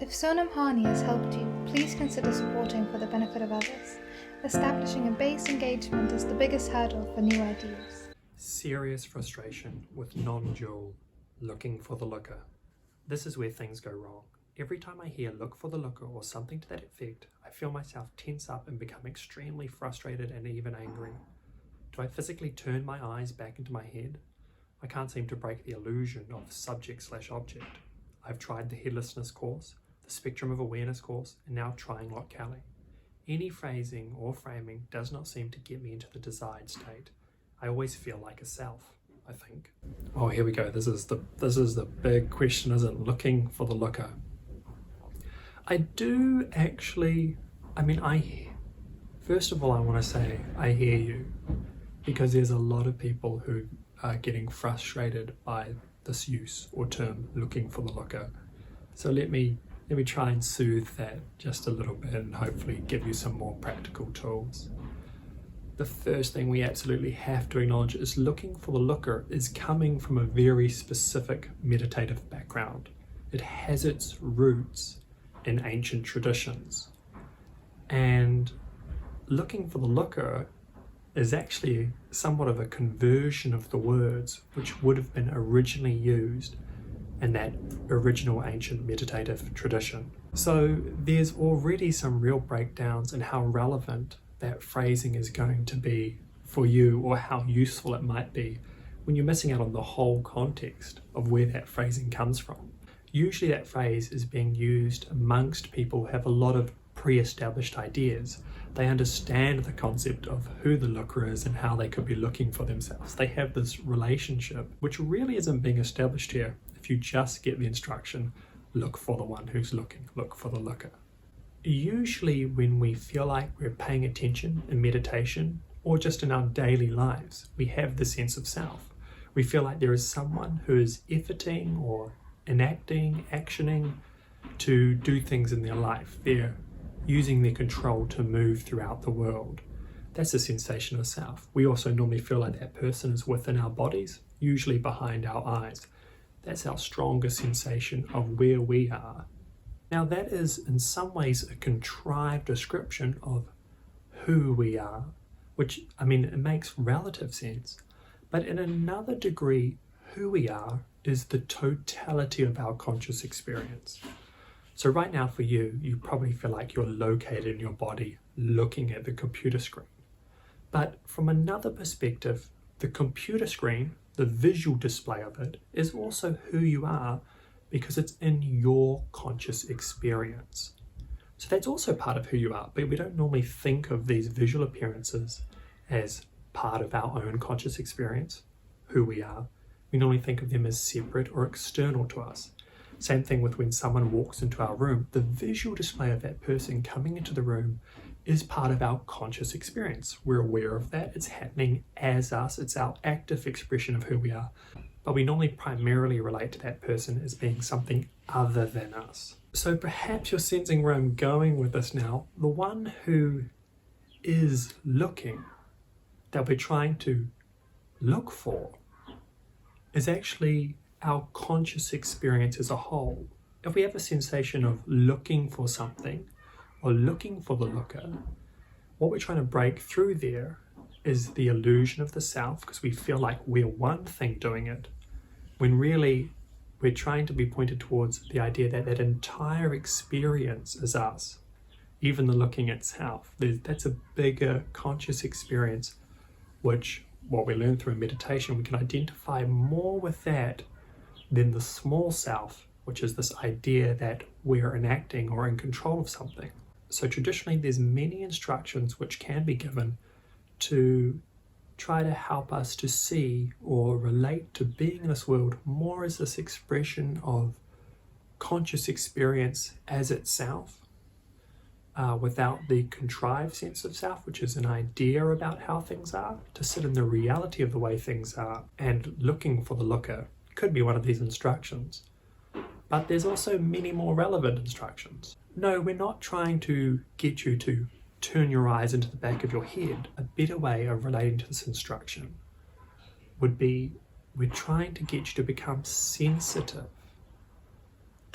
If Sonam has helped you, please consider supporting for the benefit of others. Establishing a base engagement is the biggest hurdle for new ideas. Serious frustration with non-dual, looking for the looker. This is where things go wrong. Every time I hear look for the looker or something to that effect, I feel myself tense up and become extremely frustrated and even angry. Do I physically turn my eyes back into my head? I can't seem to break the illusion of subject/object. I've tried the headlessness course, the spectrum of awareness course, and now trying Locke-Kelly. Any phrasing or framing does not seem to get me into the desired state. I always feel like a self, I think. Oh, here we go. This is the big question, isn't it? Looking for the looker. I do actually, first of all, I want to say I hear you, because there's a lot of people who are getting frustrated by this use or term, looking for the looker. So let me try and soothe that just a little bit and hopefully give you some more practical tools. The first thing we absolutely have to acknowledge is looking for the looker is coming from a very specific meditative background. It has its roots in ancient traditions. And looking for the looker is actually somewhat of a conversion of the words which would have been originally used in that original ancient meditative tradition. So there's already some real breakdowns in how relevant that phrasing is going to be for you, or how useful it might be when you're missing out on the whole context of where that phrasing comes from. Usually that phrase is being used amongst people who have a lot of pre-established ideas. They understand the concept of who the looker is and how they could be looking for themselves. They have this relationship which really isn't being established here if you just get the instruction, look for the one who's looking, look for the looker. Usually when we feel like we're paying attention in meditation or just in our daily lives, we have the sense of self. We feel like there is someone who is efforting or enacting, actioning to do things in their life. They're using their control to move throughout the world. That's a sensation of self. We also normally feel like that person is within our bodies, usually behind our eyes. That's our strongest sensation of where we are. Now that is in some ways a contrived description of who we are, which, it makes relative sense. But in another degree, who we are is the totality of our conscious experience. So right now for you, you probably feel like you're located in your body looking at the computer screen. But from another perspective, the computer screen, the visual display of it, is also who you are because it's in your conscious experience. So that's also part of who you are, but we don't normally think of these visual appearances as part of our own conscious experience, who we are. We normally think of them as separate or external to us. Same thing with when someone walks into our room. The visual display of that person coming into the room is part of our conscious experience. We're aware of that. It's happening as us. It's our active expression of who we are. But we normally primarily relate to that person as being something other than us. So perhaps you're sensing where I'm going with this now. The one who is looking, that we're trying to look for, is actually our conscious experience as a whole. If we have a sensation of looking for something or looking for the looker, what we're trying to break through there is the illusion of the self, because we feel like we're one thing doing it, when really we're trying to be pointed towards the idea that that entire experience is us, even the looking itself. That's a bigger conscious experience, which what we learn through meditation, we can identify more with that than the small self, which is this idea that we're enacting or in control of something. So traditionally there's many instructions which can be given to try to help us to see or relate to being in this world more as this expression of conscious experience as itself, without the contrived sense of self, which is an idea about how things are, to sit in the reality of the way things are. And looking for the looker could be one of these instructions. But there's also many more relevant instructions. No, we're not trying to get you to turn your eyes into the back of your head. A better way of relating to this instruction would be, we're trying to get you to become sensitive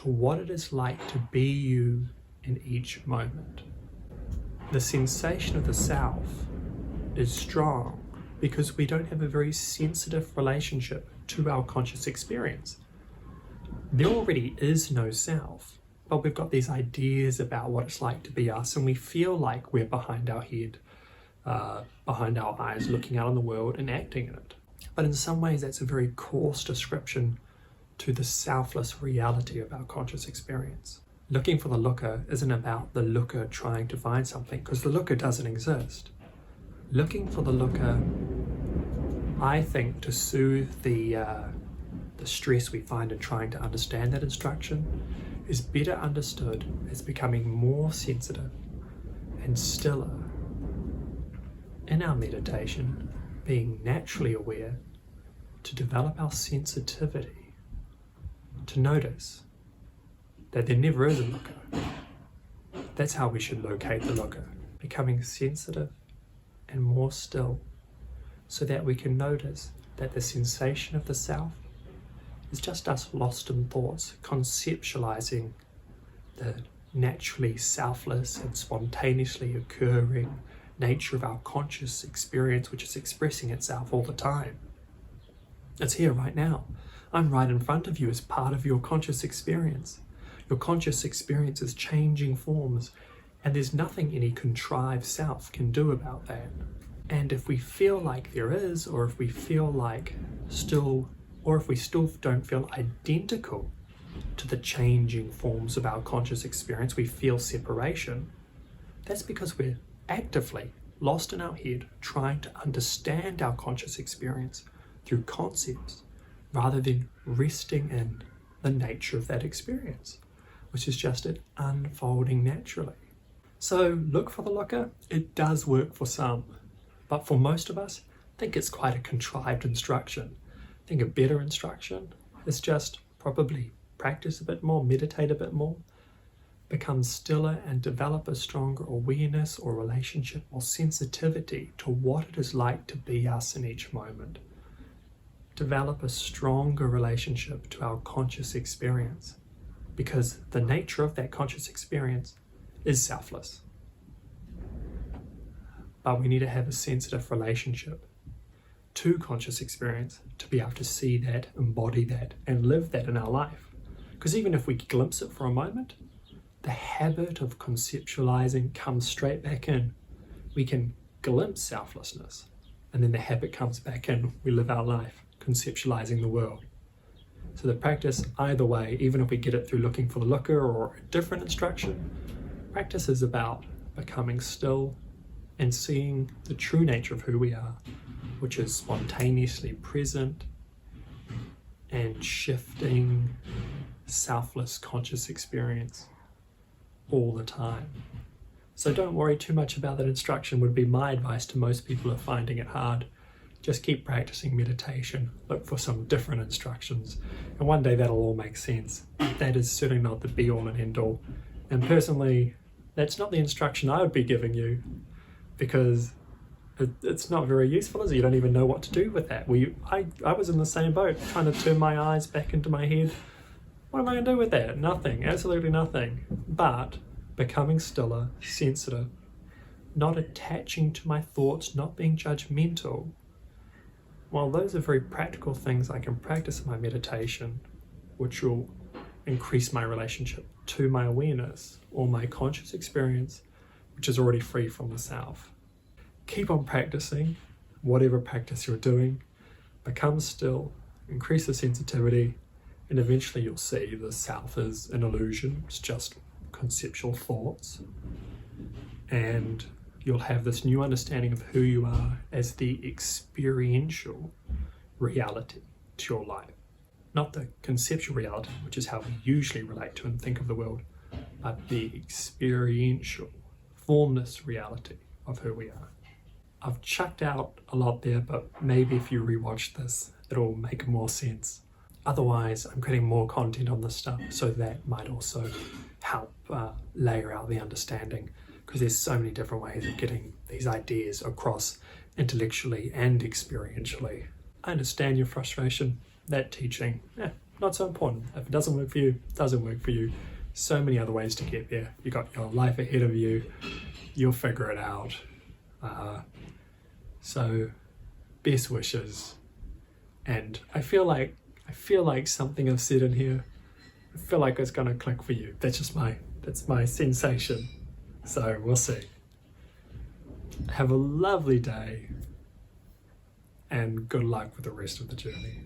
to what it is like to be you in each moment. The sensation of the self is strong because we don't have a very sensitive relationship to our conscious experience. There already is no self, but we've got these ideas about what it's like to be us, and we feel like we're behind our head, behind our eyes, looking out on the world and acting in it. But in some ways, that's a very coarse description to the selfless reality of our conscious experience. Looking for the looker isn't about the looker trying to find something, because the looker doesn't exist. Looking for the looker, I think, to soothe the stress we find in trying to understand that instruction, is better understood as becoming more sensitive and stiller in our meditation, being naturally aware, to develop our sensitivity, to notice that there never is a looker. That's how we should locate the looker, becoming sensitive and more still, so that we can notice that the sensation of the self is just us lost in thoughts, conceptualizing the naturally selfless and spontaneously occurring nature of our conscious experience, which is expressing itself all the time. It's here right now. I'm right in front of you as part of your conscious experience. Your conscious experience is changing forms, and there's nothing any contrived self can do about that. And if we feel like there is, or if we feel like if we still don't feel identical to the changing forms of our conscious experience, we feel separation, that's because we're actively lost in our head trying to understand our conscious experience through concepts rather than resting in the nature of that experience, which is just it unfolding naturally. So look for the looker. It does work for some, but for most of us, I think it's quite a contrived instruction. I think a better instruction is just probably practice a bit more, meditate a bit more, become stiller and develop a stronger awareness or relationship or sensitivity to what it is like to be us in each moment. Develop a stronger relationship to our conscious experience, because the nature of that conscious experience is selfless. But we need to have a sensitive relationship to conscious experience to be able to see that, embody that, and live that in our life. Because even if we glimpse it for a moment, the habit of conceptualizing comes straight back in. We can glimpse selflessness, and then the habit comes back in. We live our life conceptualizing the world. So the practice, either way, even if we get it through looking for the looker or a different instruction, practice is about becoming still and seeing the true nature of who we are, which is spontaneously present and shifting, selfless conscious experience all the time. So don't worry too much about that instruction, would be my advice to most people who are finding it hard. Just keep practicing meditation, look for some different instructions, and one day that'll all make sense. That is certainly not the be-all and end-all. And personally, that's not the instruction I would be giving you, because it's not very useful, is it? You don't even know what to do with that. I was in the same boat, trying to turn my eyes back into my head. What am I going to do with that? Nothing, absolutely nothing. But becoming stiller, sensitive, not attaching to my thoughts, not being judgmental. Well, those are very practical things I can practice in my meditation, which will increase my relationship to my awareness or my conscious experience, which is already free from the self. Keep on practicing, whatever practice you're doing. Become still, increase the sensitivity, and eventually you'll see the self is an illusion. It's just conceptual thoughts. And you'll have this new understanding of who you are as the experiential reality to your life. Not the conceptual reality, which is how we usually relate to and think of the world, but the experiential, formless reality of who we are. I've chucked out a lot there, but maybe if you rewatch this, it'll make more sense. Otherwise, I'm creating more content on this stuff, so that might also help layer out the understanding, because there's so many different ways of getting these ideas across intellectually and experientially. I understand your frustration. That teaching not so important. If it doesn't work for you, it doesn't work for you. So many other ways to get there. You got your life ahead of you. You'll figure it out. So best wishes. And I feel like something I've said in here, I feel like it's gonna click for you. That's my sensation. So we'll see. Have a lovely day and good luck with the rest of the journey.